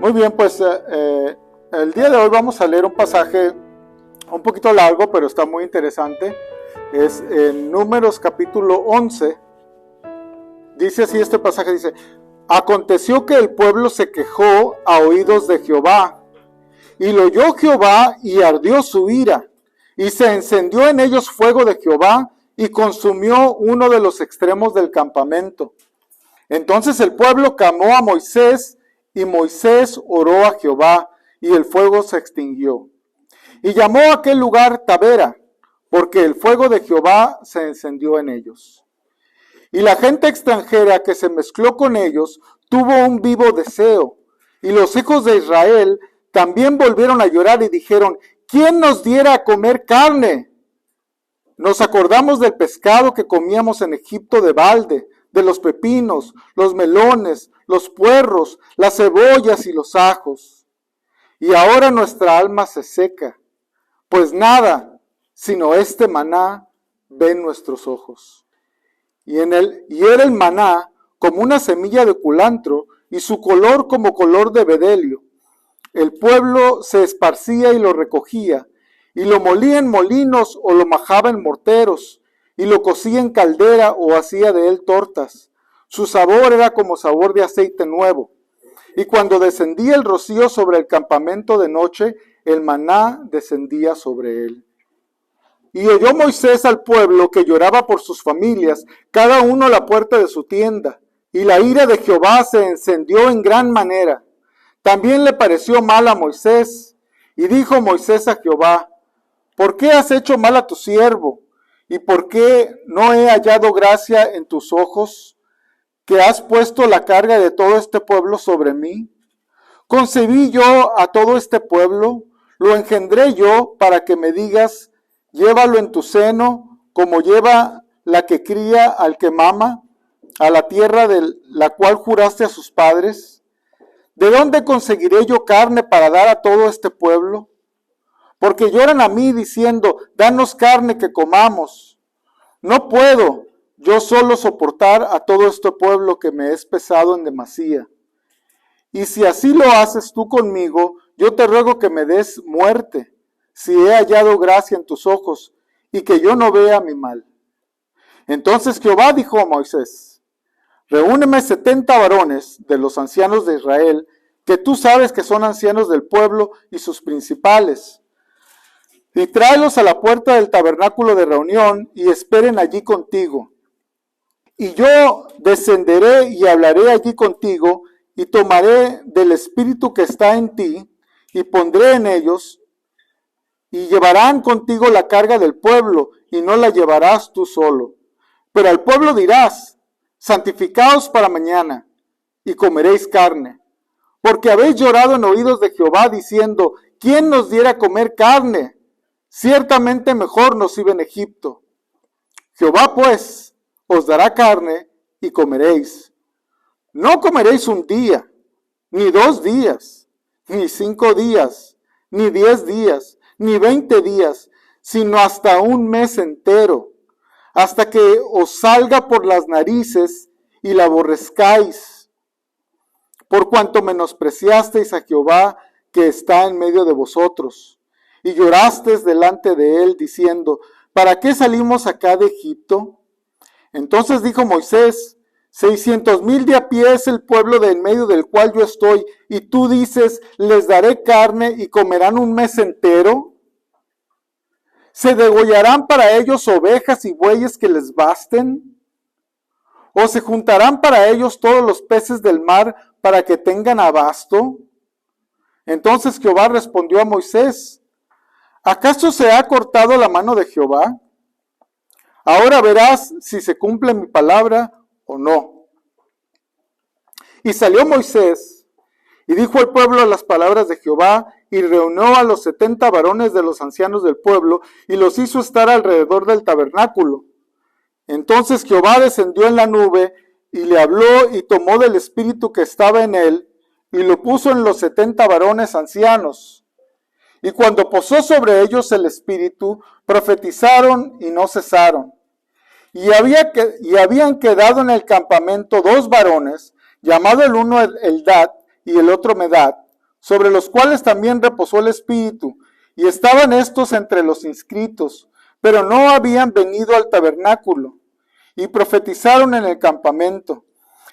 Muy bien, pues el día de hoy vamos a leer un pasaje un poquito largo, pero está muy interesante. Es en Números capítulo 11. Dice así este pasaje, dice: Aconteció que el pueblo se quejó a oídos de Jehová, y lo oyó Jehová y ardió su ira, y se encendió en ellos fuego de Jehová, y consumió uno de los extremos del campamento. Entonces el pueblo clamó a Moisés, y Moisés oró a Jehová, y el fuego se extinguió. Y llamó a aquel lugar Tabera, porque el fuego de Jehová se encendió en ellos. Y la gente extranjera que se mezcló con ellos tuvo un vivo deseo. Y los hijos de Israel también volvieron a llorar y dijeron: ¿quién nos diera a comer carne? Nos acordamos del pescado que comíamos en Egipto de balde, de los pepinos, los melones, los puerros, las cebollas y los ajos. Y ahora nuestra alma se seca, pues nada, sino este maná, ven nuestros ojos. Y era el maná como una semilla de culantro, y su color como color de bedelio. El pueblo se esparcía y lo recogía, y lo molía en molinos o lo majaba en morteros, y lo cocía en caldera o hacía de él tortas. Su sabor era como sabor de aceite nuevo. Y cuando descendía el rocío sobre el campamento de noche, el maná descendía sobre él. Y oyó Moisés al pueblo que lloraba por sus familias, cada uno a la puerta de su tienda. Y la ira de Jehová se encendió en gran manera. También le pareció mal a Moisés. Y dijo Moisés a Jehová: ¿por qué has hecho mal a tu siervo? ¿Y por qué no he hallado gracia en tus ojos, que has puesto la carga de todo este pueblo sobre mí? ¿Concebí yo a todo este pueblo? ¿Lo engendré yo para que me digas: llévalo en tu seno, como lleva la que cría al que mama, a la tierra de la cual juraste a sus padres? ¿De dónde conseguiré yo carne para dar a todo este pueblo? Porque lloran a mí diciendo: danos carne que comamos. No puedo yo solo soportar a todo este pueblo que me es pesado en demasía. Y si así lo haces tú conmigo, yo te ruego que me des muerte, si he hallado gracia en tus ojos, y que yo no vea mi mal. Entonces Jehová dijo a Moisés: reúneme 70 varones de los ancianos de Israel, que tú sabes que son ancianos del pueblo y sus principales, y tráelos a la puerta del tabernáculo de reunión, y esperen allí contigo. Y yo descenderé y hablaré allí contigo, y tomaré del espíritu que está en ti, y pondré en ellos, y llevarán contigo la carga del pueblo, y no la llevarás tú solo. Pero al pueblo dirás: santificaos para mañana, y comeréis carne. Porque habéis llorado en oídos de Jehová, diciendo: ¿quién nos diera a comer carne? Ciertamente mejor nos iba en Egipto. Jehová pues os dará carne, y comeréis. No comeréis un día, ni 2 días, ni 5 días, ni 10 días, ni 20 días, sino hasta un mes entero, hasta que os salga por las narices y la aborrezcáis, por cuanto menospreciasteis a Jehová que está en medio de vosotros, y llorasteis delante de él, diciendo: ¿para qué salimos acá de Egipto? Entonces dijo Moisés: 600,000 de a pie es el pueblo de en medio del cual yo estoy, y tú dices: les daré carne y comerán un mes entero. ¿Se degollarán para ellos ovejas y bueyes que les basten? ¿O se juntarán para ellos todos los peces del mar para que tengan abasto? Entonces Jehová respondió a Moisés: ¿acaso se ha cortado la mano de Jehová? Ahora verás si se cumple mi palabra o no. Y salió Moisés y dijo al pueblo las palabras de Jehová, y reunió a los 70 varones de los ancianos del pueblo, y los hizo estar alrededor del tabernáculo. Entonces Jehová descendió en la nube, y le habló, y tomó del espíritu que estaba en él, y lo puso en los 70 varones ancianos. Y cuando posó sobre ellos el espíritu, profetizaron y no cesaron. Y habían quedado en el campamento 2 varones, llamado el uno Eldad y el otro Medad, sobre los cuales también reposó el Espíritu, y estaban estos entre los inscritos, pero no habían venido al tabernáculo, y profetizaron en el campamento.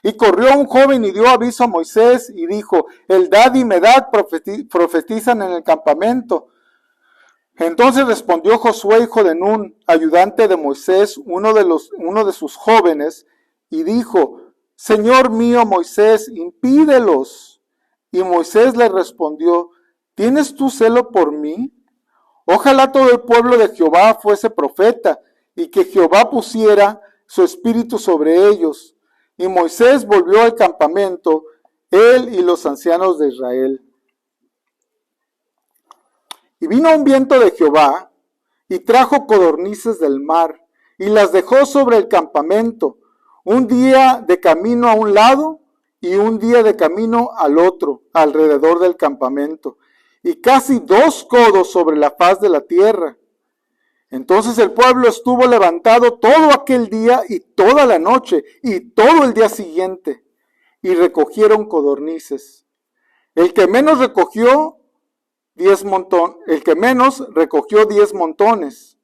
Y corrió un joven y dio aviso a Moisés, y dijo, Eldad y Medad profetizan en el campamento. Entonces respondió Josué, hijo de Nun, ayudante de Moisés, uno de sus jóvenes, y dijo, Señor mío Moisés, impídelos. Y Moisés le respondió, ¿tienes tú celo por mí? Ojalá todo el pueblo de Jehová fuese profeta, y que Jehová pusiera su espíritu sobre ellos. Y Moisés volvió al campamento, él y los ancianos de Israel. Y vino un viento de Jehová, y trajo codornices del mar, y las dejó sobre el campamento, un día de camino a un lado, y un día de camino al otro, alrededor del campamento, y casi 2 codos sobre la faz de la tierra. Entonces el pueblo estuvo levantado todo aquel día y toda la noche, y todo el día siguiente, y recogieron codornices. El que menos recogió 10 montones.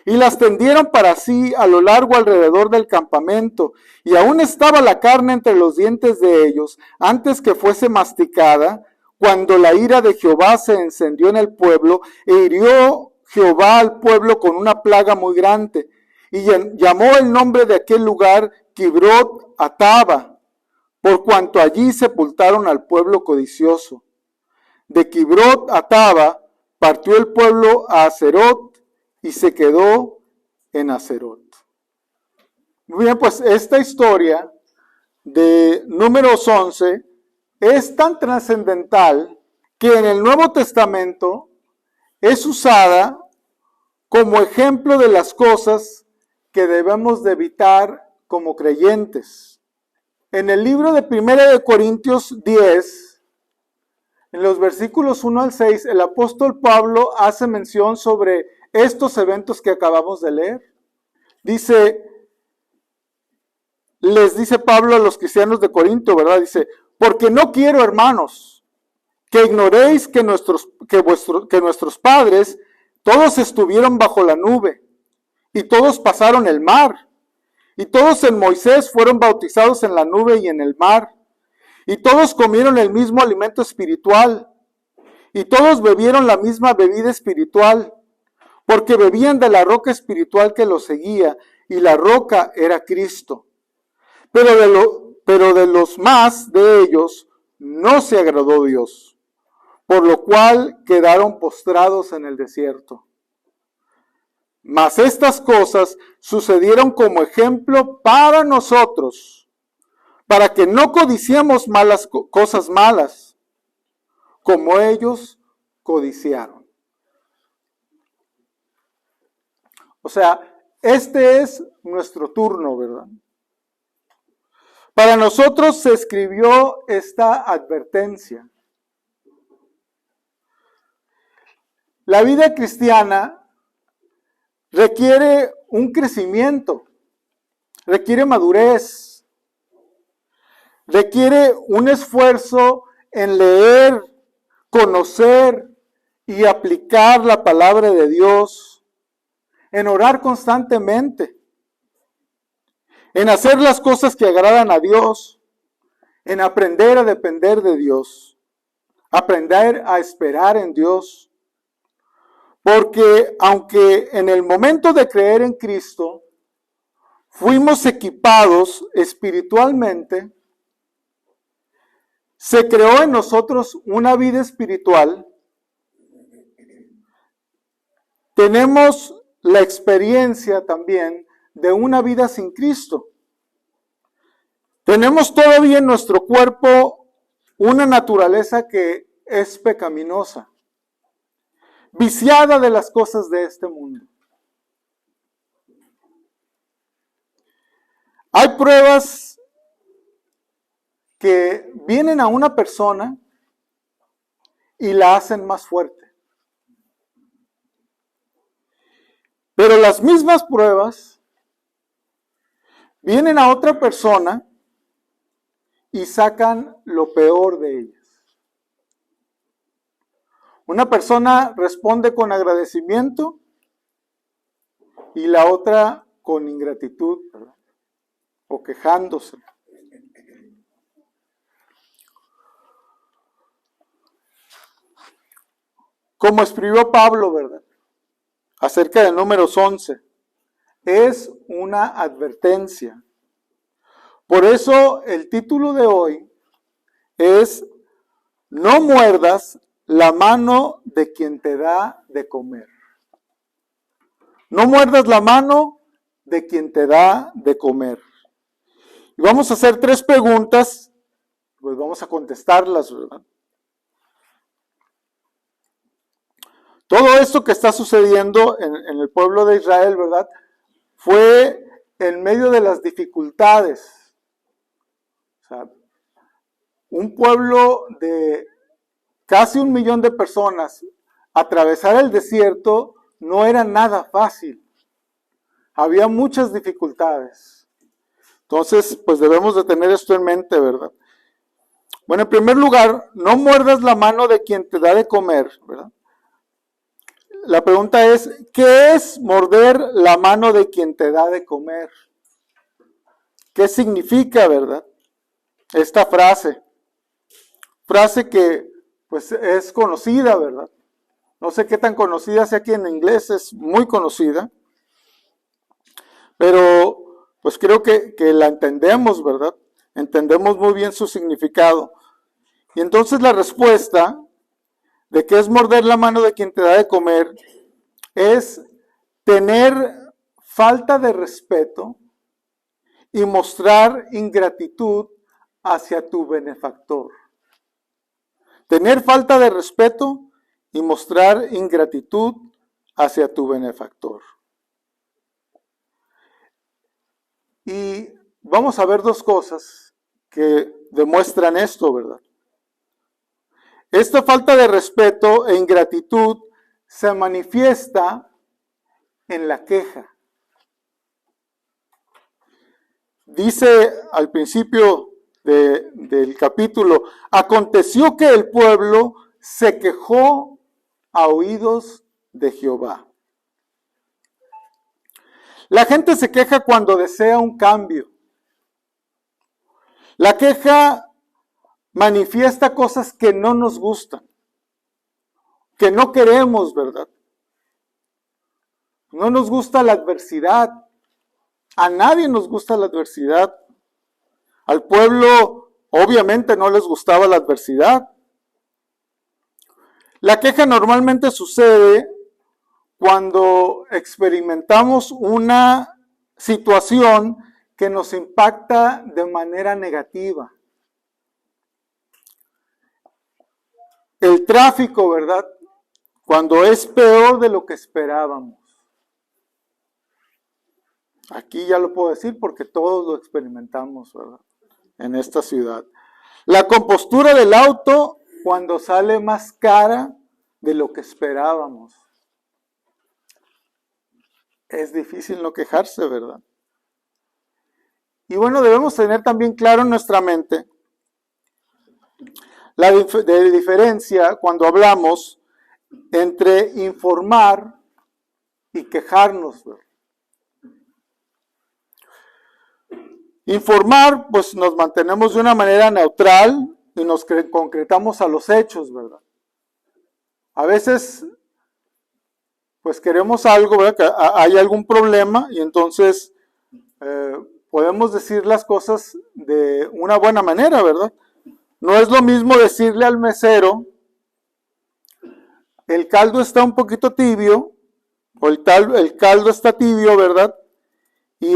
Y las tendieron para sí a lo largo alrededor del campamento, y aún estaba la carne entre los dientes de ellos, antes que fuese masticada, cuando la ira de Jehová se encendió en el pueblo, e hirió Jehová al pueblo con una plaga muy grande, y llamó el nombre de aquel lugar Kibrot Ataba, por cuanto allí sepultaron al pueblo codicioso. De Kibrot Ataba partió el pueblo a Aserot, y se quedó en Aserot. Muy bien, pues esta historia de Números 11 es tan trascendental que en el Nuevo Testamento es usada como ejemplo de las cosas que debemos de evitar como creyentes. En el libro de 1 de Corintios 10, en los versículos 1 al 6, el apóstol Pablo hace mención sobre estos eventos que acabamos de leer. Les dice Pablo a los cristianos de Corinto, ¿verdad? Dice, porque no quiero, hermanos, que ignoréis que nuestros padres todos estuvieron bajo la nube, y todos pasaron el mar, y todos en Moisés fueron bautizados en la nube y en el mar, y todos comieron el mismo alimento espiritual, y todos bebieron la misma bebida espiritual, porque bebían de la roca espiritual que los seguía, y la roca era Cristo. Pero de los más de ellos no se agradó Dios, por lo cual quedaron postrados en el desierto. Mas estas cosas sucedieron como ejemplo para nosotros, para que no codiciemos cosas malas, como ellos codiciaron. O sea, este es nuestro turno, ¿verdad? Para nosotros se escribió esta advertencia. La vida cristiana requiere un crecimiento, requiere madurez, requiere un esfuerzo en leer, conocer y aplicar la palabra de Dios, en orar constantemente, en hacer las cosas que agradan a Dios, en aprender a depender de Dios, aprender a esperar en Dios. Porque aunque en el momento de creer en Cristo fuimos equipados espiritualmente, se creó en nosotros una vida espiritual. Tenemos la experiencia también de una vida sin Cristo. Tenemos todavía en nuestro cuerpo una naturaleza que es pecaminosa, viciada de las cosas de este mundo. Hay pruebas que vienen a una persona y la hacen más fuerte. Pero las mismas pruebas vienen a otra persona y sacan lo peor de ellas. Una persona responde con agradecimiento y la otra con ingratitud, ¿verdad? O quejándose. Como escribió Pablo, ¿verdad? Acerca de Números 11, es una advertencia. Por eso el título de hoy es: no muerdas la mano de quien te da de comer. No muerdas la mano de quien te da de comer. Y vamos a hacer 3 preguntas, pues vamos a contestarlas, ¿verdad? Todo esto que está sucediendo en el pueblo de Israel, ¿verdad? Fue en medio de las dificultades. O sea, un pueblo de casi 1 millón de personas, atravesar el desierto no era nada fácil. Había muchas dificultades. Entonces, pues debemos de tener esto en mente, ¿verdad? Bueno, en primer lugar, no muerdas la mano de quien te da de comer, ¿verdad? La pregunta es, ¿qué es morder la mano de quien te da de comer? ¿Qué significa, verdad? Esta frase. Frase que, pues, es conocida, ¿verdad? No sé qué tan conocida sea aquí en inglés, es muy conocida. Pero, pues creo que la entendemos, ¿verdad? Entendemos muy bien su significado. Y entonces la respuesta de qué es morder la mano de quien te da de comer es tener falta de respeto y mostrar ingratitud hacia tu benefactor. Tener falta de respeto y mostrar ingratitud hacia tu benefactor. Y vamos a ver 2 cosas que demuestran esto, ¿verdad? Esta falta de respeto e ingratitud se manifiesta en la queja. Dice al principio del capítulo: aconteció que el pueblo se quejó a oídos de Jehová. La gente se queja cuando desea un cambio. La queja manifiesta cosas que no nos gustan, que no queremos, ¿verdad? No nos gusta la adversidad. A nadie nos gusta la adversidad. Al pueblo obviamente no les gustaba la adversidad. La queja normalmente sucede cuando experimentamos una situación que nos impacta de manera negativa. El tráfico, ¿verdad? Cuando es peor de lo que esperábamos. Aquí ya lo puedo decir porque todos lo experimentamos, ¿verdad? En esta ciudad. La compostura del auto cuando sale más cara de lo que esperábamos. Es difícil no quejarse, ¿verdad? Y bueno, debemos tener también claro en nuestra mente la diferencia cuando hablamos entre informar y quejarnos, ¿verdad? Informar, pues nos mantenemos de una manera neutral y nos concretamos a los hechos, ¿verdad? A veces, pues queremos algo, ¿verdad? Que hay algún problema y entonces podemos decir las cosas de una buena manera, ¿verdad? No es lo mismo decirle al mesero: el caldo está un poquito tibio, o el caldo está tibio, ¿verdad? Y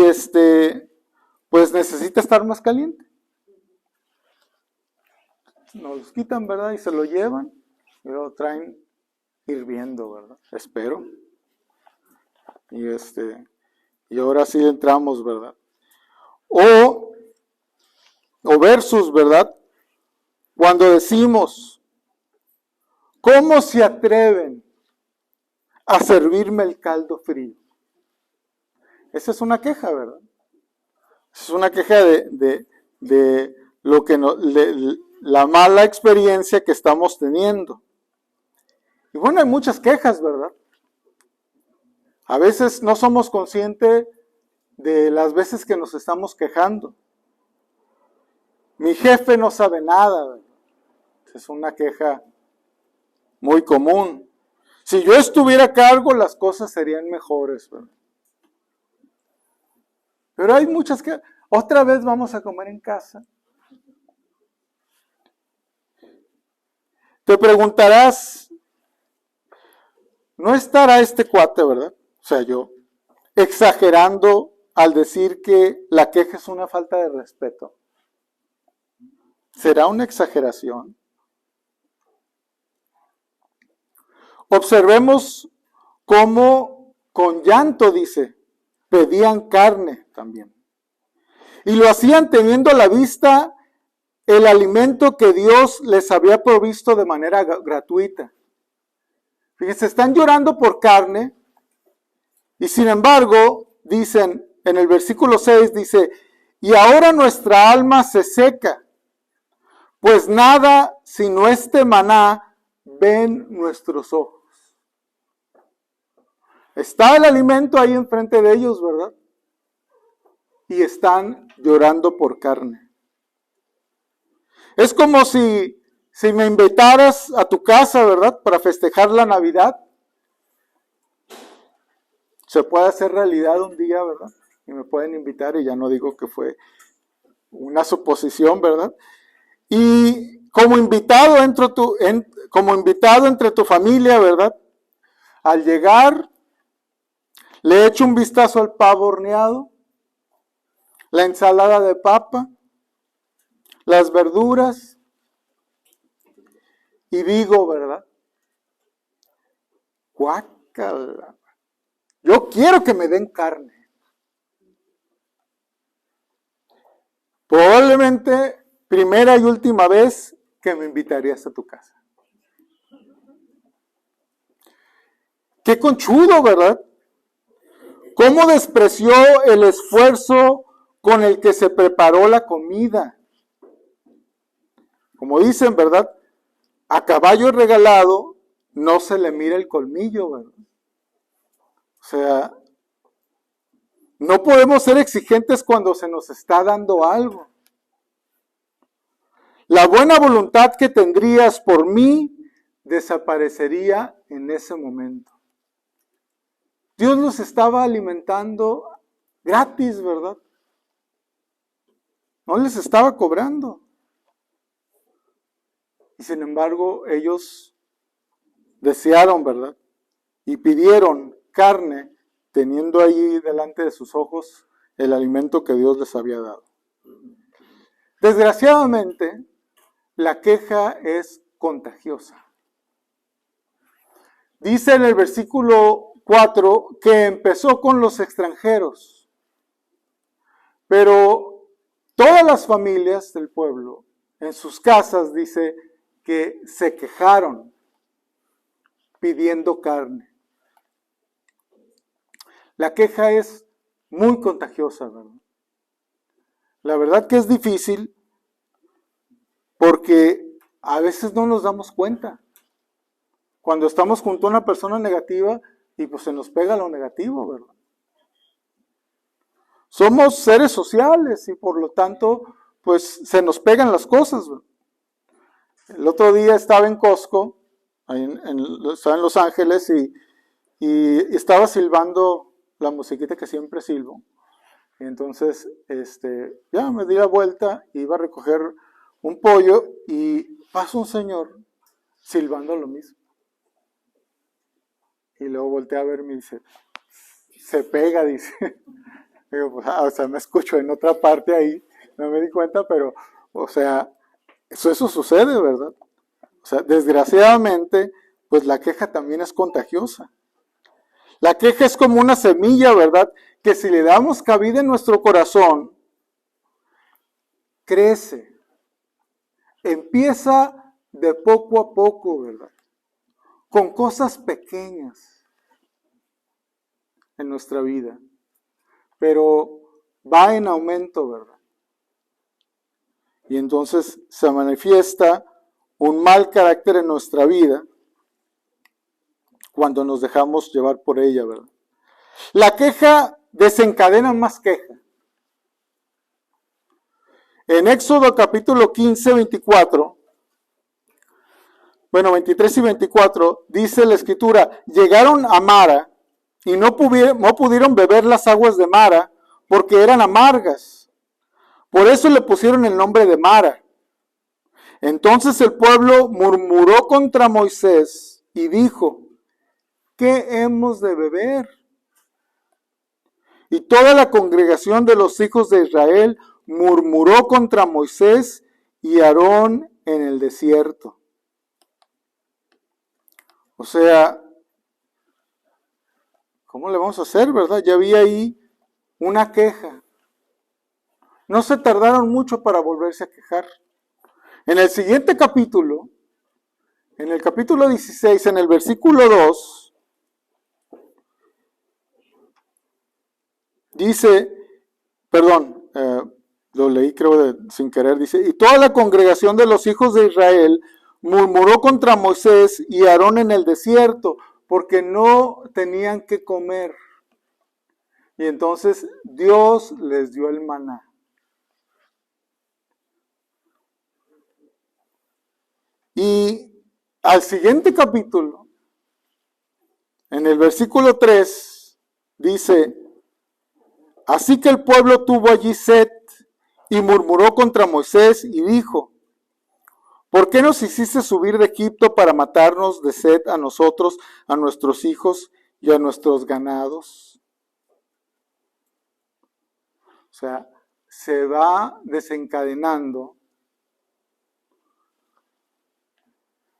pues necesita estar más caliente. Nos los quitan, ¿verdad? Y se lo llevan y lo traen hirviendo, ¿verdad? Espero. Y ahora sí entramos, ¿verdad? O versus, ¿verdad? Cuando decimos: ¿cómo se atreven a servirme el caldo frío? Esa es una queja, ¿verdad? Es una queja de lo que la mala experiencia que estamos teniendo. Y bueno, hay muchas quejas, ¿verdad? A veces no somos conscientes de las veces que nos estamos quejando. Mi jefe no sabe nada, ¿verdad? Es una queja muy común. Si yo estuviera a cargo, las cosas serían mejores, ¿verdad? Pero hay muchas que... Otra vez vamos a comer en casa. Te preguntarás, ¿no estará este cuate, verdad? O sea, yo, exagerando al decir que la queja es una falta de respeto. ¿Será una exageración? Observemos cómo con llanto, dice, pedían carne también. Y lo hacían teniendo a la vista el alimento que Dios les había provisto de manera gratuita. Fíjense, están llorando por carne y sin embargo, dicen en el versículo 6, dice, y ahora nuestra alma se seca, pues nada sino este maná ven nuestros ojos. Está el alimento ahí enfrente de ellos, ¿verdad? Y están llorando por carne. Es como si me invitaras a tu casa, ¿verdad? Para festejar la Navidad. Se puede hacer realidad un día, ¿verdad? Y me pueden invitar y ya no digo que fue una suposición, ¿verdad? Y como invitado entre tu familia, ¿verdad? Al llegar, le echo un vistazo al pavo horneado, la ensalada de papa, las verduras, y digo, ¿verdad? Guácala. Yo quiero que me den carne. Probablemente primera y última vez que me invitarías a tu casa. Qué conchudo, ¿verdad? ¿Cómo despreció el esfuerzo con el que se preparó la comida? Como dicen, ¿verdad? A caballo regalado no se le mira el colmillo, ¿verdad? O sea, no podemos ser exigentes cuando se nos está dando algo. La buena voluntad que tendrías por mí desaparecería en ese momento. Dios los estaba alimentando gratis, ¿verdad? No les estaba cobrando. Y sin embargo, ellos desearon, ¿verdad? Y pidieron carne, teniendo allí delante de sus ojos el alimento que Dios les había dado. Desgraciadamente, la queja es contagiosa. Dice en el versículo 4 que empezó con los extranjeros, pero todas las familias del pueblo, en sus casas, dice que se quejaron pidiendo carne. La queja es muy contagiosa, ¿verdad? La verdad que es difícil porque a veces no nos damos cuenta. Cuando estamos junto a una persona negativa y pues se nos pega lo negativo, ¿verdad? Somos seres sociales y por lo tanto pues se nos pegan las cosas, ¿verdad? El otro día estaba en Costco, estaba en Los Ángeles y estaba silbando la musiquita que siempre silbo. Y entonces ya me di la vuelta, iba a recoger un pollo y pasa un señor silbando lo mismo. Y luego volteé a verme y dice, se pega, dice. Digo, pues, o sea, me escucho en otra parte ahí, no me di cuenta, pero, o sea, eso sucede, ¿verdad? O sea, desgraciadamente, pues la queja también es contagiosa. La queja es como una semilla, ¿verdad? Que si le damos cabida en nuestro corazón, crece. Empieza de poco a poco, ¿verdad? Con cosas pequeñas en nuestra vida. Pero va en aumento, ¿verdad? Y entonces se manifiesta un mal carácter en nuestra vida cuando nos dejamos llevar por ella, ¿verdad? La queja desencadena más queja. En Éxodo capítulo 15, 24, 23 y 24, dice la escritura, llegaron a Mara y no pudieron beber las aguas de Mara porque eran amargas. Por eso le pusieron el nombre de Mara. Entonces el pueblo murmuró contra Moisés y dijo, ¿qué hemos de beber? Y toda la congregación de los hijos de Israel murmuró contra Moisés y Aarón en el desierto. O sea, ¿cómo le vamos a hacer, verdad? Ya había ahí una queja. No se tardaron mucho para volverse a quejar. En el siguiente capítulo, en el capítulo 16, en el versículo 2, dice, lo leí creo sin querer, dice, y toda la congregación de los hijos de Israel murmuró contra Moisés y Aarón en el desierto, porque no tenían que comer. Y entonces Dios les dio el maná. Y al siguiente capítulo, en el versículo 3, dice, así que el pueblo tuvo allí sed y murmuró contra Moisés y dijo, ¿por qué nos hiciste subir de Egipto para matarnos de sed a nosotros, a nuestros hijos y a nuestros ganados? O sea, se va desencadenando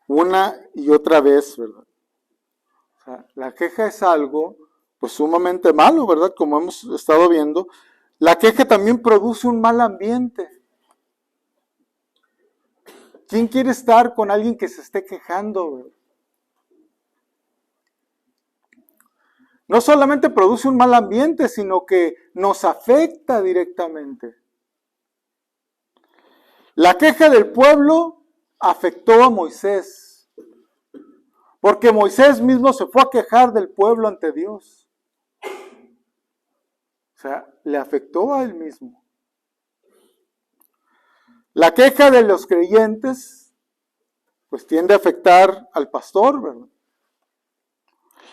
una y otra vez, ¿verdad? O sea, la queja es algo pues sumamente malo, ¿verdad? Como hemos estado viendo. La queja también produce un mal ambiente. ¿Quién quiere estar con alguien que se esté quejando, ¿verdad? No solamente produce un mal ambiente, sino que nos afecta directamente. La queja del pueblo afectó a Moisés, porque Moisés mismo se fue a quejar del pueblo ante Dios. O sea, le afectó a él mismo. La queja de los creyentes, pues tiende a afectar al pastor, ¿verdad?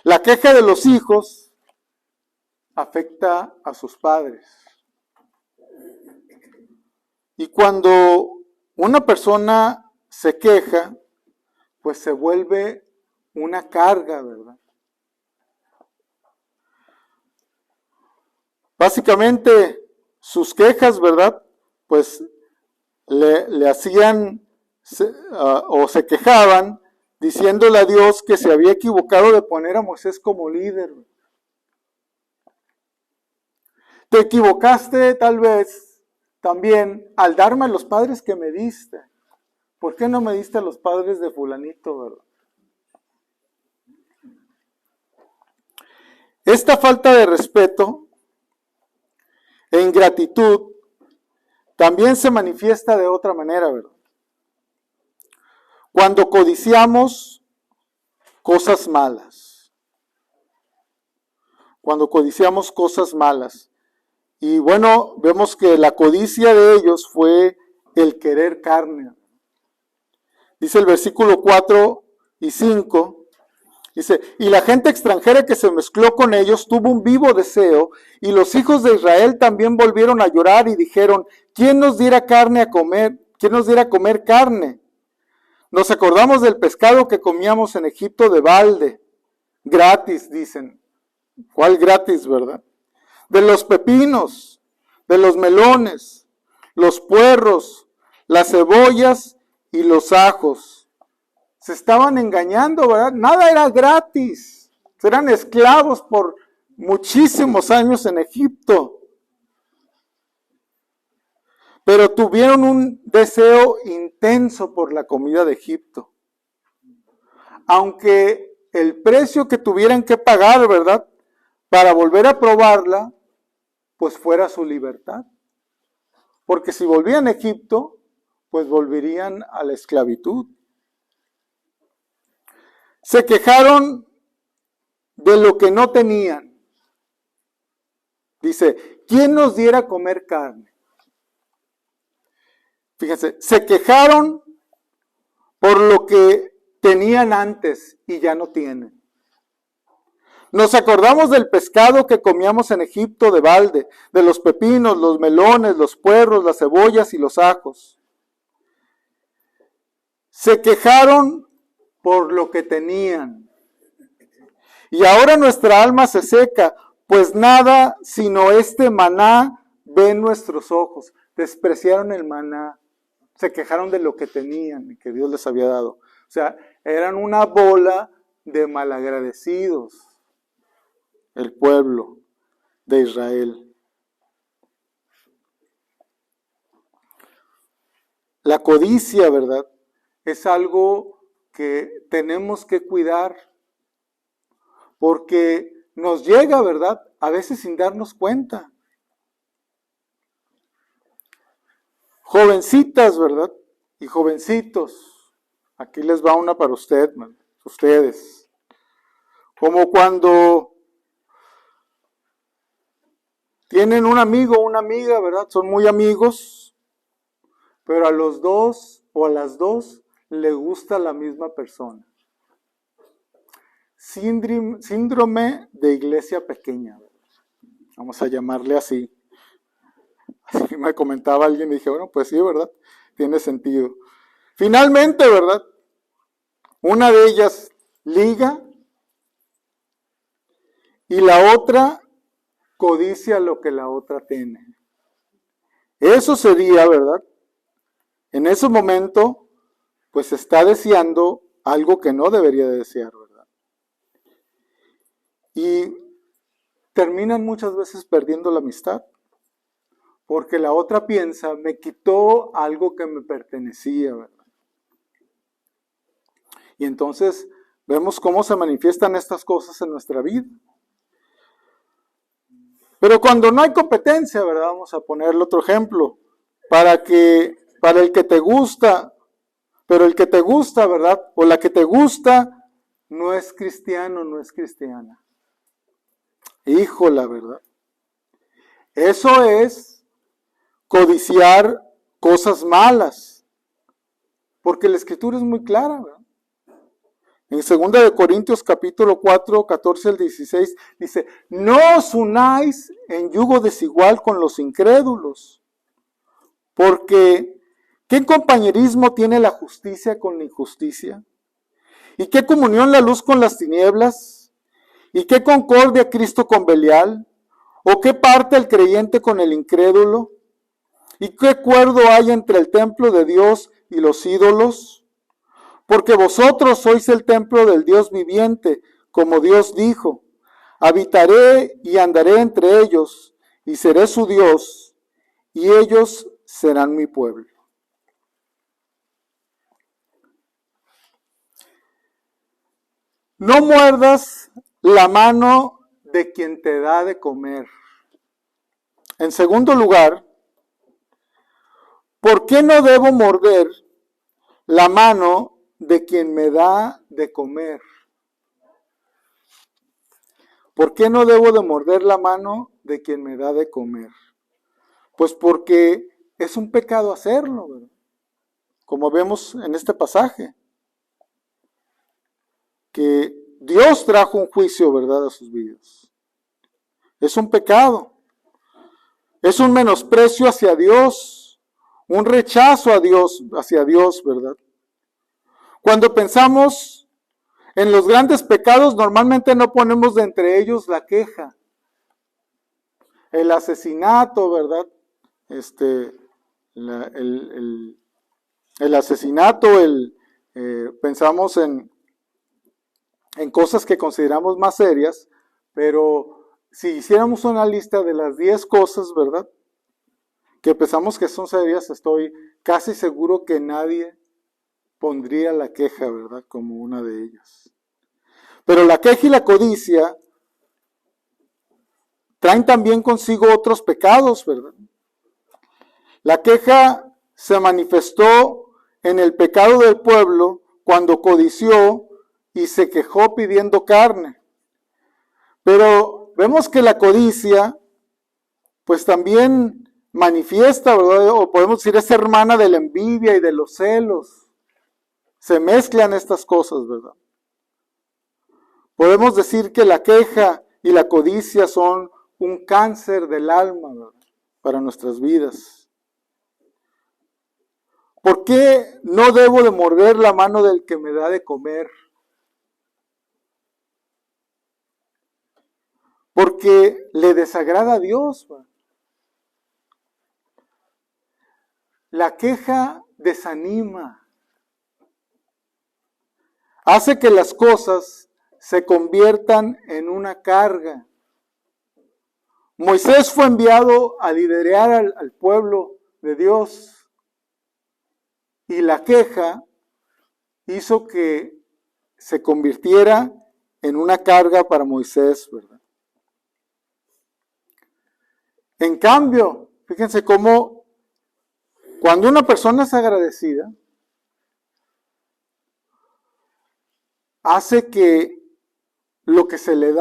La queja de los hijos afecta a sus padres. Y cuando una persona se queja, pues se vuelve una carga, ¿verdad? Básicamente, sus quejas, ¿verdad? Pues le hacían o se quejaban diciéndole a Dios que se había equivocado de poner a Moisés como líder. Te equivocaste tal vez también al darme a los padres que me diste. ¿Por qué no me diste a los padres de fulanito, verdad? Esta falta de respeto e ingratitud también se manifiesta de otra manera, ¿verdad? Cuando codiciamos cosas malas. Cuando codiciamos cosas malas. Y bueno, vemos que la codicia de ellos fue el querer carne. Dice el versículo 4 y 5, dice, y la gente extranjera que se mezcló con ellos tuvo un vivo deseo, y los hijos de Israel también volvieron a llorar y dijeron, ¿quién nos diera carne a comer? ¿Quién nos diera a comer carne? Nos acordamos del pescado que comíamos en Egipto de balde, gratis, dicen. ¿Cuál gratis, verdad? De los pepinos, de los melones, los puerros, las cebollas y los ajos. Se estaban engañando, ¿verdad? Nada era gratis. Eran esclavos por muchísimos años en Egipto. Pero tuvieron un deseo intenso por la comida de Egipto. Aunque el precio que tuvieran que pagar, ¿verdad?, para volver a probarla, pues fuera su libertad. Porque si volvían a Egipto, pues volverían a la esclavitud. Se quejaron de lo que no tenían. Dice, ¿quién nos diera a comer carne? Fíjense, se quejaron por lo que tenían antes y ya no tienen. Nos acordamos del pescado que comíamos en Egipto de balde, de los pepinos, los melones, los puerros, las cebollas y los ajos. Se quejaron por lo que tenían. Y ahora nuestra alma se seca, pues nada sino este maná ven nuestros ojos. Despreciaron el maná. Se quejaron de lo que tenían y que Dios les había dado. O sea, eran una bola de malagradecidos. El pueblo de Israel. La codicia, ¿verdad? Es algo que tenemos que cuidar porque nos llega, ¿verdad? A veces sin darnos cuenta. Jovencitas, ¿verdad? Y jovencitos. Aquí les va una para ustedes. Como cuando tienen un amigo o una amiga, ¿verdad? Son muy amigos, pero a los dos o a las dos le gusta la misma persona. Síndrome de iglesia pequeña. Vamos a llamarle así. Así me comentaba alguien y dije, bueno, pues sí, ¿verdad? Tiene sentido. Finalmente, ¿verdad? Una de ellas liga y la otra codicia lo que la otra tiene. Eso sería, ¿verdad? En ese momento, pues está deseando algo que no debería de desear, ¿verdad? Y terminan muchas veces perdiendo la amistad, porque la otra piensa, me quitó algo que me pertenecía, ¿verdad? Y entonces vemos cómo se manifiestan estas cosas en nuestra vida. Pero cuando no hay competencia, ¿verdad? Vamos a ponerle otro ejemplo. Para el que te gusta, pero el que te gusta, ¿verdad? O la que te gusta no es cristiano, no es cristiana. Híjola, ¿verdad? Eso es codiciar cosas malas. Porque la Escritura es muy clara, ¿verdad? En 2 Corintios capítulo 4, 14 al 16 dice, no os unáis en yugo desigual con los incrédulos, porque ¿qué compañerismo tiene la justicia con la injusticia? ¿Y qué comunión la luz con las tinieblas? ¿Y qué concordia Cristo con Belial? ¿O qué parte el creyente con el incrédulo? ¿Y qué acuerdo hay entre el templo de Dios y los ídolos? Porque vosotros sois el templo del Dios viviente, como Dios dijo, habitaré y andaré entre ellos, y seré su Dios, y ellos serán mi pueblo. No muerdas la mano de quien te da de comer. En segundo lugar, ¿por qué no debo morder la mano de quien me da de comer? ¿Por qué no debo de morder la mano de quien me da de comer? Pues porque es un pecado hacerlo, ¿verdad? Como vemos en este pasaje, que Dios trajo un juicio, ¿verdad?, a sus vidas. Es un pecado. Es un menosprecio hacia Dios, un rechazo a Dios, hacia Dios, ¿verdad? Cuando pensamos en los grandes pecados, normalmente no ponemos de entre ellos la queja, el asesinato, ¿verdad? El asesinato, pensamos en cosas que consideramos más serias, pero si hiciéramos una lista de las 10 cosas, ¿verdad?, que pensamos que son serias, estoy casi seguro que nadie pondría la queja, ¿verdad?, como una de ellas. Pero la queja y la codicia traen también consigo otros pecados, ¿verdad? La queja se manifestó en el pecado del pueblo cuando codició y se quejó pidiendo carne. Pero vemos que la codicia, pues también manifiesta, ¿verdad? O podemos decir, es hermana de la envidia y de los celos. Se mezclan estas cosas, ¿verdad? Podemos decir que la queja y la codicia son un cáncer del alma, ¿verdad?, para nuestras vidas. ¿Por qué no debo de morder la mano del que me da de comer? Porque le desagrada a Dios, ¿verdad? La queja desanima, hace que las cosas se conviertan en una carga. Moisés fue enviado a liderar al pueblo de Dios y la queja hizo que se convirtiera en una carga para Moisés, ¿verdad? En cambio, fíjense cómo cuando una persona es agradecida, hace que lo que se le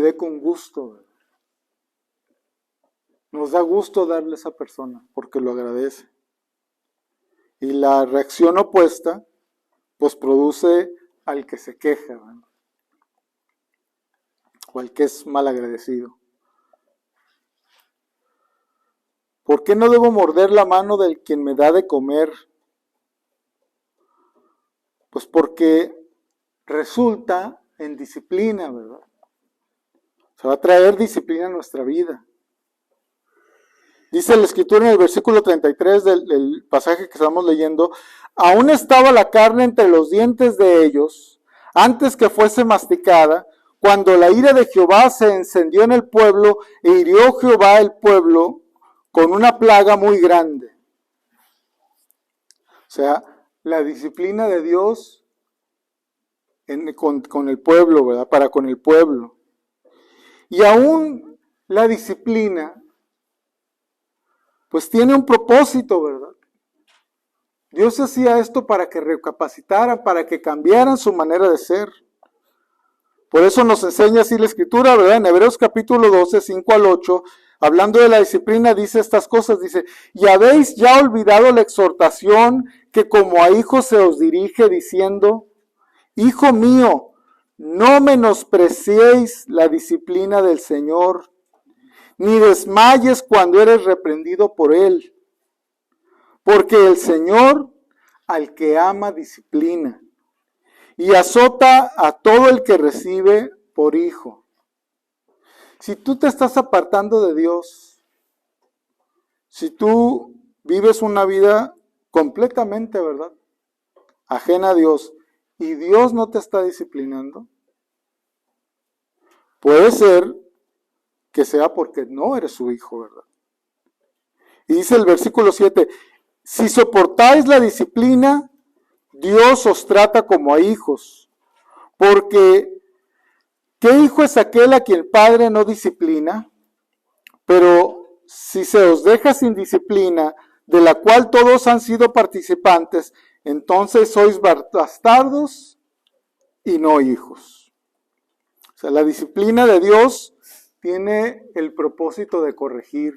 dé con gusto, ¿verdad? Nos da gusto darle a esa persona porque lo agradece. Y la reacción opuesta, pues produce al que se queja, ¿verdad?, o al que es mal agradecido. ¿Por qué no debo morder la mano del quien me da de comer? Pues porque resulta en disciplina, ¿verdad? Se va a traer disciplina a nuestra vida. Dice la Escritura en el versículo 33 del pasaje que estamos leyendo: aún estaba la carne entre los dientes de ellos, antes que fuese masticada, cuando la ira de Jehová se encendió en el pueblo, e hirió Jehová el pueblo con una plaga muy grande. O sea, la disciplina de Dios con el pueblo, ¿verdad? Para con el pueblo. Y aún la disciplina, pues tiene un propósito, ¿verdad? Dios hacía esto para que recapacitaran, para que cambiaran su manera de ser. Por eso nos enseña así la Escritura, ¿verdad? En Hebreos capítulo 12, 5 al 8, hablando de la disciplina, dice estas cosas, dice: y habéis ya olvidado la exhortación que como a hijos se os dirige, diciendo: hijo mío, no menospreciéis la disciplina del Señor, ni desmayes cuando eres reprendido por Él. Porque el Señor al que ama disciplina, y azota a todo el que recibe por hijo. Si tú te estás apartando de Dios, si tú vives una vida completamente, ¿verdad?, ajena a Dios, y Dios no te está disciplinando, puede ser que sea porque no eres su hijo, ¿verdad? Y dice el versículo 7, si soportáis la disciplina, Dios os trata como a hijos, porque ¿qué hijo es aquel a quien el padre no disciplina? Pero si se os deja sin disciplina, de la cual todos han sido participantes, entonces sois bastardos y no hijos. O sea, la disciplina de Dios tiene el propósito de corregir.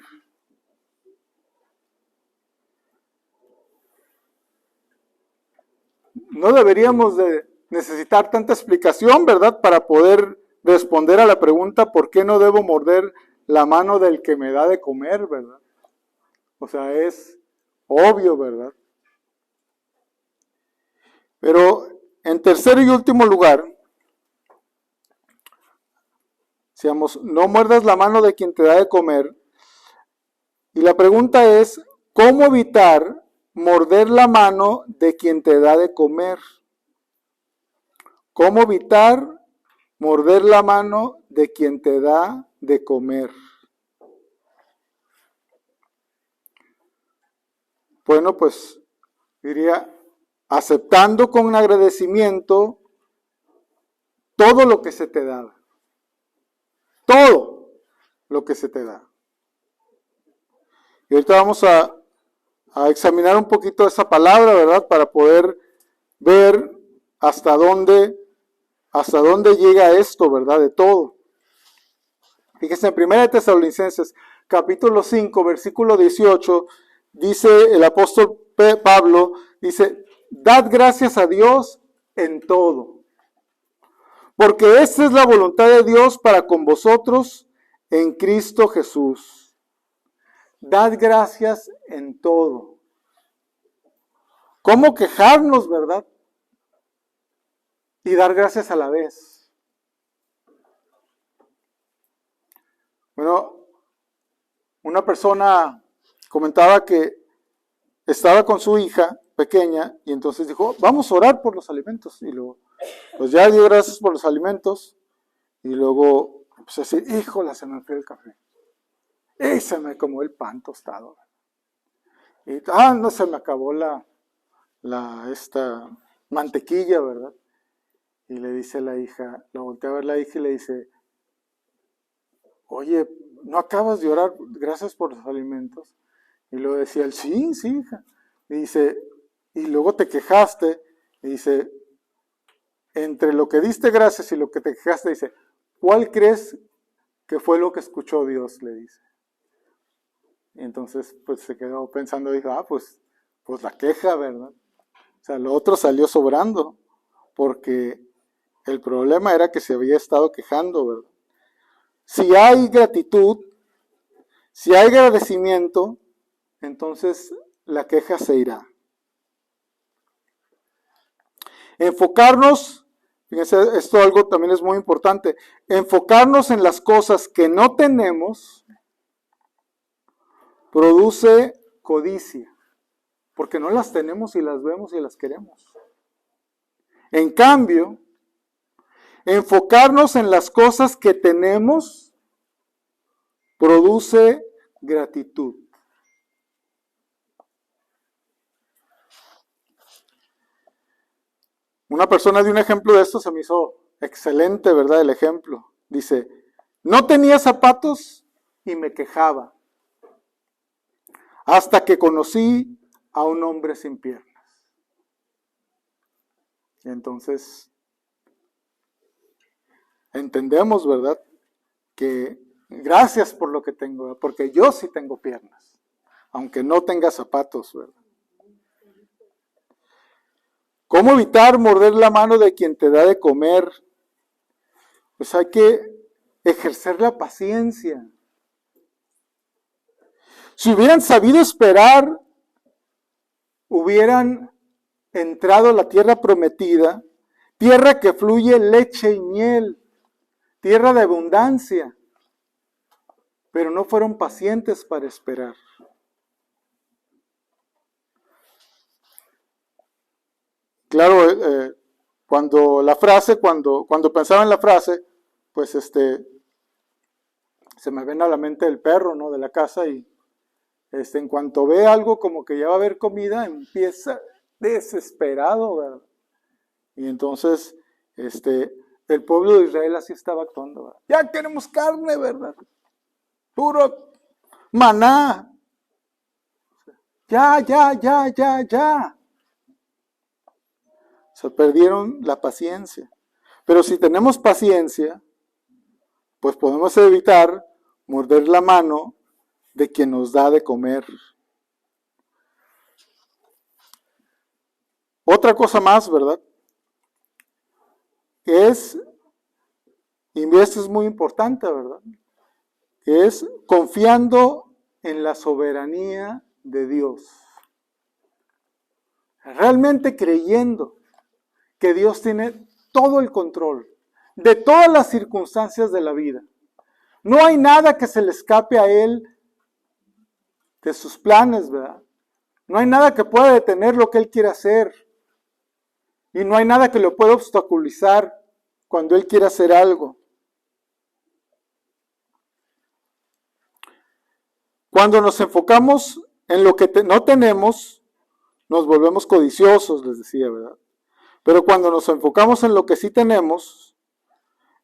No deberíamos de necesitar tanta explicación, ¿verdad?, para poder responder a la pregunta: ¿por qué no debo morder la mano del que me da de comer, ¿verdad? O sea, es obvio, ¿verdad? Pero en tercer y último lugar, decíamos, no muerdas la mano de quien te da de comer. Y la pregunta es, ¿cómo evitar morder la mano de quien te da de comer? ¿Cómo evitar morder la mano de quien te da de comer? Bueno, pues diría, aceptando con agradecimiento todo lo que se te da. Todo lo que se te da. Y ahorita vamos a examinar un poquito esa palabra, ¿verdad?, para poder ver hasta dónde hasta dónde llega esto, ¿verdad? De todo. Fíjense, en 1 Tesalonicenses, capítulo 5, versículo 18, dice el apóstol Pablo, dice, dad gracias a Dios en todo, porque esta es la voluntad de Dios para con vosotros en Cristo Jesús. Dad gracias en todo. ¿Cómo quejarnos, verdad? Y dar gracias a la vez. Bueno, una persona comentaba que estaba con su hija pequeña y entonces dijo, vamos a orar por los alimentos. Y luego, pues ya dio gracias por los alimentos y luego empezó a decir, híjole, se me enfrió el café. Y se me comió el pan tostado. Y no se me acabó esta mantequilla, ¿verdad? Y le dice la hija, lo voltea a ver la hija y le dice, oye, ¿no acabas de orar? Gracias por los alimentos. Y luego decía él, sí, hija. Y dice, y luego te quejaste. Y dice, entre lo que diste gracias y lo que te quejaste, dice, ¿cuál crees que fue lo que escuchó Dios? Le dice. Y entonces, pues se quedó pensando, dijo, pues la queja, ¿verdad? O sea, lo otro salió sobrando, porque el problema era que se había estado quejando, ¿verdad? Si hay gratitud, si hay agradecimiento, entonces la queja se irá. Enfocarnos, fíjense, esto algo también es muy importante, enfocarnos en las cosas que no tenemos produce codicia, porque no las tenemos y las vemos y las queremos. En cambio, enfocarnos en las cosas que tenemos produce gratitud. Una persona dio un ejemplo de esto, se me hizo excelente, ¿verdad? El ejemplo. Dice, no tenía zapatos y me quejaba, hasta que conocí a un hombre sin piernas. Y entonces, entendemos, ¿verdad? Que gracias por lo que tengo, porque yo sí tengo piernas, aunque no tenga zapatos, ¿verdad? ¿Cómo evitar morder la mano de quien te da de comer? Pues hay que ejercer la paciencia. Si hubieran sabido esperar, hubieran entrado a la tierra prometida, tierra que fluye leche y miel, tierra de abundancia, pero no fueron pacientes para esperar. Claro, cuando pensaba en la frase, pues se me viene a la mente el perro, ¿no? De la casa y en cuanto ve algo como que ya va a haber comida, empieza desesperado, ¿verdad? Y entonces, el pueblo de Israel así estaba actuando, ¿verdad? Ya queremos carne, ¿verdad? Puro maná. Ya. Se perdieron la paciencia. Pero si tenemos paciencia, pues podemos evitar morder la mano de quien nos da de comer. Otra cosa más, ¿verdad? Y esto es muy importante, ¿verdad? Es confiando en la soberanía de Dios. Realmente creyendo que Dios tiene todo el control de todas las circunstancias de la vida. No hay nada que se le escape a Él de sus planes, ¿verdad? No hay nada que pueda detener lo que Él quiere hacer. Y no hay nada que lo pueda obstaculizar cuando Él quiere hacer algo. Cuando nos enfocamos en lo que no tenemos, nos volvemos codiciosos, les decía, ¿verdad? Pero cuando nos enfocamos en lo que sí tenemos,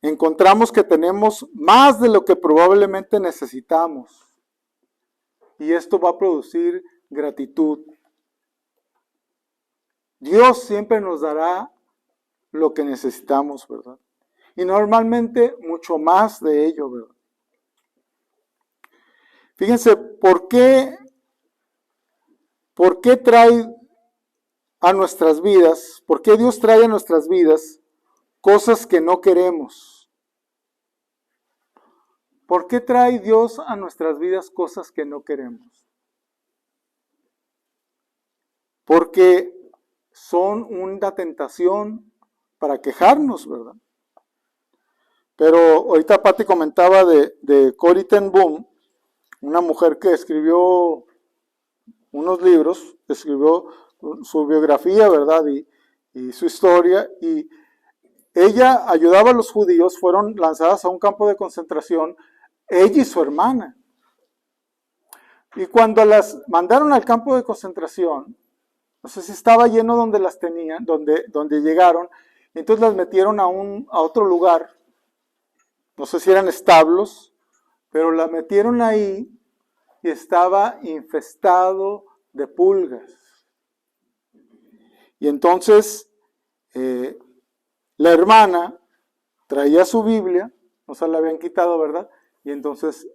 encontramos que tenemos más de lo que probablemente necesitamos. Y esto va a producir gratitud. Dios siempre nos dará lo que necesitamos, ¿verdad? Y normalmente mucho más de ello, ¿verdad? Fíjense, ¿por qué trae a nuestras vidas, por qué Dios trae a nuestras vidas cosas que no queremos? ¿Por qué trae Dios a nuestras vidas cosas que no queremos? Porque son una tentación para quejarnos, ¿verdad? Pero ahorita Pati comentaba de Corrie ten Boom, una mujer que escribió unos libros, escribió su biografía, ¿verdad? Y su historia, y ella ayudaba a los judíos, fueron lanzadas a un campo de concentración, ella y su hermana. Y cuando las mandaron al campo de concentración, no sé si estaba lleno donde las tenían, donde llegaron, entonces las metieron a otro lugar, no sé si eran establos, pero las metieron ahí y estaba infestado de pulgas. Y entonces la hermana traía su Biblia, no se la habían quitado, ¿verdad? Y entonces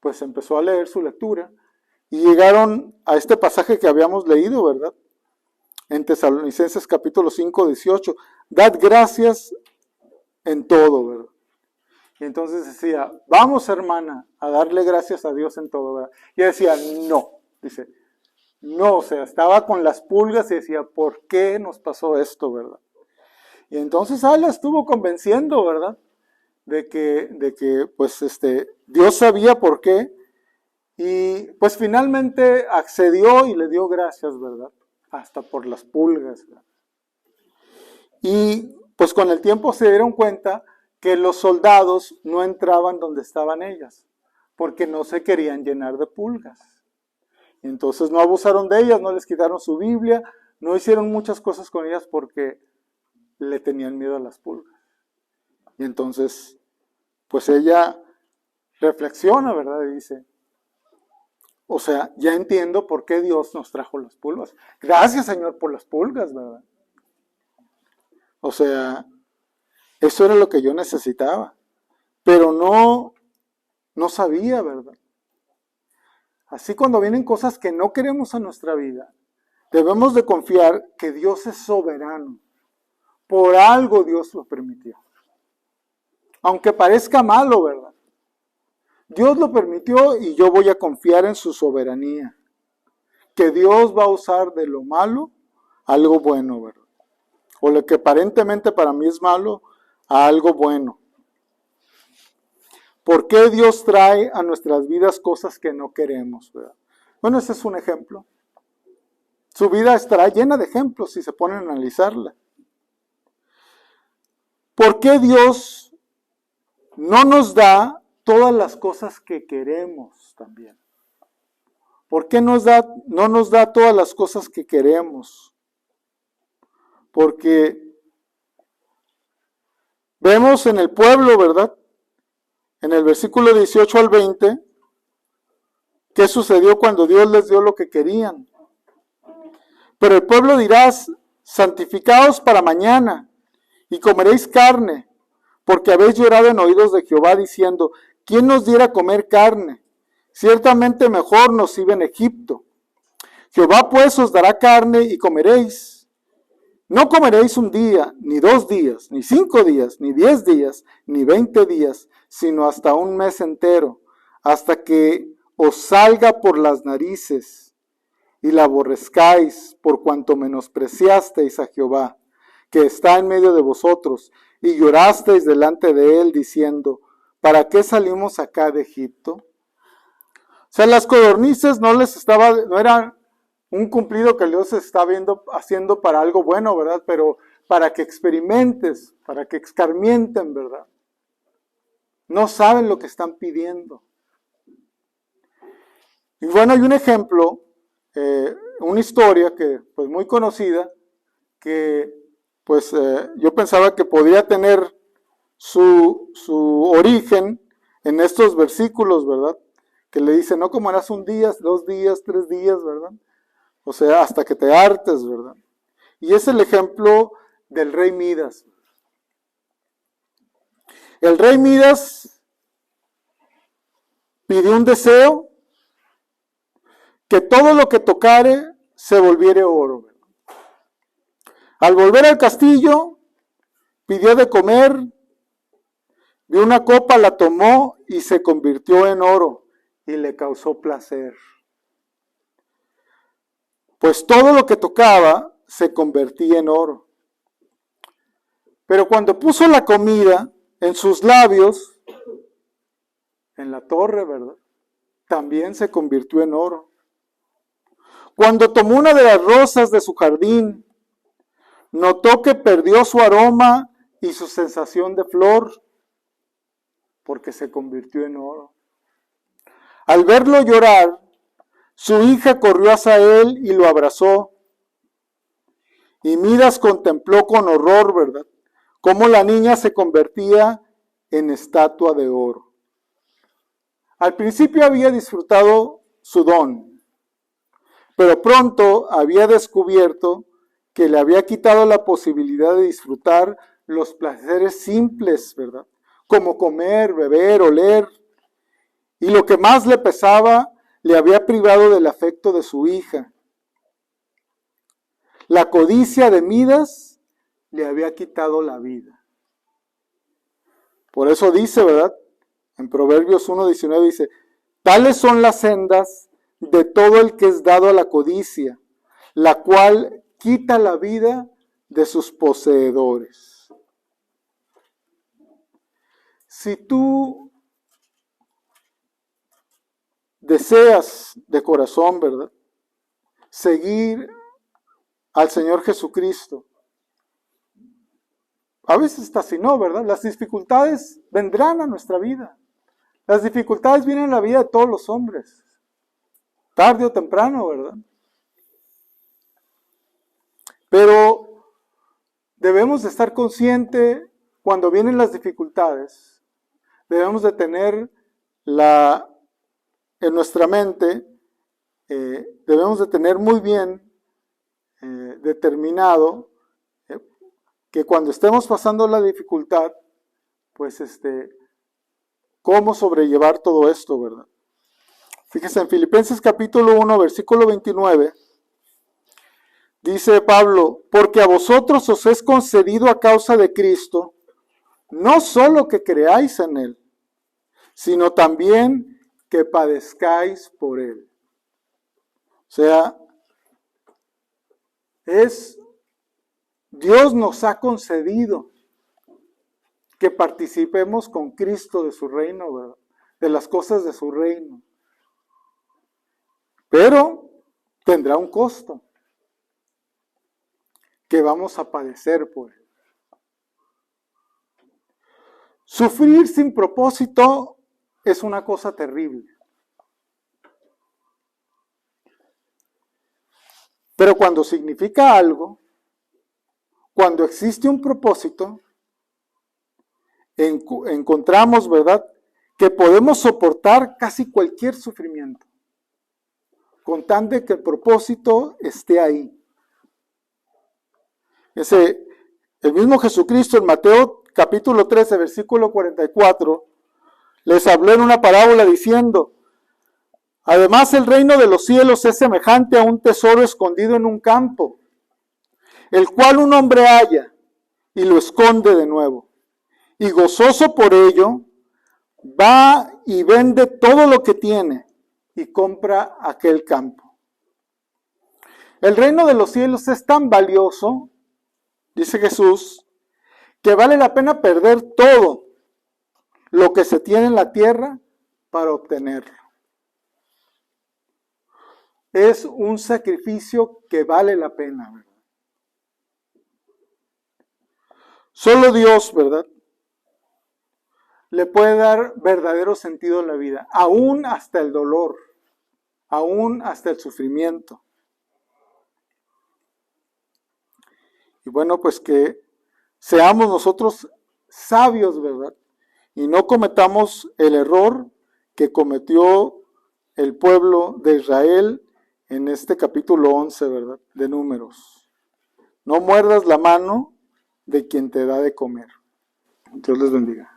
pues empezó a leer su lectura y llegaron a este pasaje que habíamos leído, ¿verdad? En Tesalonicenses capítulo 5, 18, dad gracias en todo, ¿verdad? Y entonces decía, vamos hermana, a darle gracias a Dios en todo, ¿verdad? Y decía, no, dice, no, o sea, estaba con las pulgas y decía, ¿por qué nos pasó esto, verdad? Y entonces la estuvo convenciendo, ¿verdad? De que pues Dios sabía por qué, y pues finalmente accedió y le dio gracias, ¿verdad? Hasta por las pulgas, ¿verdad? Y pues con el tiempo se dieron cuenta que los soldados no entraban donde estaban ellas, porque no se querían llenar de pulgas. Entonces no abusaron de ellas, no les quitaron su Biblia, no hicieron muchas cosas con ellas porque le tenían miedo a las pulgas. Y entonces, pues ella reflexiona, ¿verdad? Y dice, o sea, ya entiendo por qué Dios nos trajo las pulgas. Gracias, Señor, por las pulgas, ¿verdad? O sea, eso era lo que yo necesitaba, pero no sabía, ¿verdad? Así cuando vienen cosas que no queremos a nuestra vida, debemos de confiar que Dios es soberano. Por algo Dios lo permitió. Aunque parezca malo, ¿verdad? Dios lo permitió y yo voy a confiar en su soberanía. Que Dios va a usar de lo malo algo bueno, ¿verdad? O lo que aparentemente para mí es malo, a algo bueno. ¿Por qué Dios trae a nuestras vidas cosas que no queremos, ¿verdad? Bueno, ese es un ejemplo. Su vida estará llena de ejemplos si se ponen a analizarla. ¿Por qué Dios no nos da todas las cosas que queremos también? ¿Por qué no nos da todas las cosas que queremos? Porque vemos en el pueblo, ¿verdad? En el versículo 18 al 20, ¿qué sucedió cuando Dios les dio lo que querían? Pero el pueblo dirá, santificaos para mañana, y comeréis carne, porque habéis llorado en oídos de Jehová, diciendo, ¿quién nos diera comer carne? Ciertamente mejor nos iba en Egipto. Jehová pues os dará carne y comeréis. No comeréis un día, ni 2 días, ni 5 días, ni 10 días, ni 20 días, sino hasta un mes entero, hasta que os salga por las narices y la aborrezcáis por cuanto menospreciasteis a Jehová, que está en medio de vosotros, y llorasteis delante de él, diciendo, ¿para qué salimos acá de Egipto? O sea, las codornices no eran un cumplido que Dios está haciendo para algo bueno, ¿verdad? Pero para que experimentes, para que escarmienten, ¿verdad? No saben lo que están pidiendo. Y bueno, hay un ejemplo, una historia que pues muy conocida, que pues yo pensaba que podría tener su origen en estos versículos, ¿verdad? Que le dice, no comerás un día, 2 días, 3 días, ¿verdad? O sea, hasta que te hartes, ¿verdad? Y es el ejemplo del rey Midas. El rey Midas pidió un deseo, que todo lo que tocare se volviere oro. Al volver al castillo, pidió de comer, vio una copa, la tomó y se convirtió en oro y le causó placer. Pues todo lo que tocaba se convertía en oro. Pero cuando puso la comida en sus labios, en la torre, ¿verdad? También se convirtió en oro. Cuando tomó una de las rosas de su jardín, notó que perdió su aroma y su sensación de flor, porque se convirtió en oro. Al verlo llorar, su hija corrió hacia él y lo abrazó. Y Midas contempló con horror, ¿verdad?, cómo la niña se convertía en estatua de oro. Al principio había disfrutado su don, pero pronto había descubierto que le había quitado la posibilidad de disfrutar los placeres simples, ¿verdad?, como comer, beber, oler. Y lo que más le pesaba, le había privado del afecto de su hija. La codicia de Midas le había quitado la vida. Por eso dice, ¿verdad?, en Proverbios 1:19 dice, tales son las sendas de todo el que es dado a la codicia, la cual quita la vida de sus poseedores. Si tú deseas de corazón, ¿verdad?, seguir al Señor Jesucristo, a veces hasta si no, ¿verdad?, las dificultades vendrán a nuestra vida. Las dificultades vienen en la vida de todos los hombres, tarde o temprano, ¿verdad? Pero debemos de estar conscientes cuando vienen las dificultades. Debemos de tener en nuestra mente, debemos de tener muy bien determinado que cuando estemos pasando la dificultad, pues cómo sobrellevar todo esto, ¿verdad? Fíjense en Filipenses capítulo 1, versículo 29, dice Pablo, porque a vosotros os es concedido a causa de Cristo, no solo que creáis en Él, sino también que padezcáis por Él. O sea, Dios nos ha concedido que participemos con Cristo de su reino, ¿verdad?, de las cosas de su reino. Pero tendrá un costo que vamos a padecer por Él. Sufrir sin propósito es una cosa terrible. Pero cuando significa algo, cuando existe un propósito, encontramos, ¿verdad?, que podemos soportar casi cualquier sufrimiento, con tal de que el propósito esté ahí. El mismo Jesucristo en Mateo capítulo 13, versículo 44, les habló en una parábola diciendo, además el reino de los cielos es semejante a un tesoro escondido en un campo, el cual un hombre halla y lo esconde de nuevo. Y gozoso por ello, va y vende todo lo que tiene y compra aquel campo. El reino de los cielos es tan valioso, dice Jesús, que vale la pena perder todo lo que se tiene en la tierra para obtenerlo. Es un sacrificio que vale la pena, ¿verdad? Solo Dios, ¿verdad?, le puede dar verdadero sentido a la vida, aún hasta el dolor, aún hasta el sufrimiento. Y bueno, pues que seamos nosotros sabios, ¿verdad?, y no cometamos el error que cometió el pueblo de Israel en este capítulo 11, ¿verdad?, de Números. No muerdas la mano de quien te da de comer. Dios les bendiga.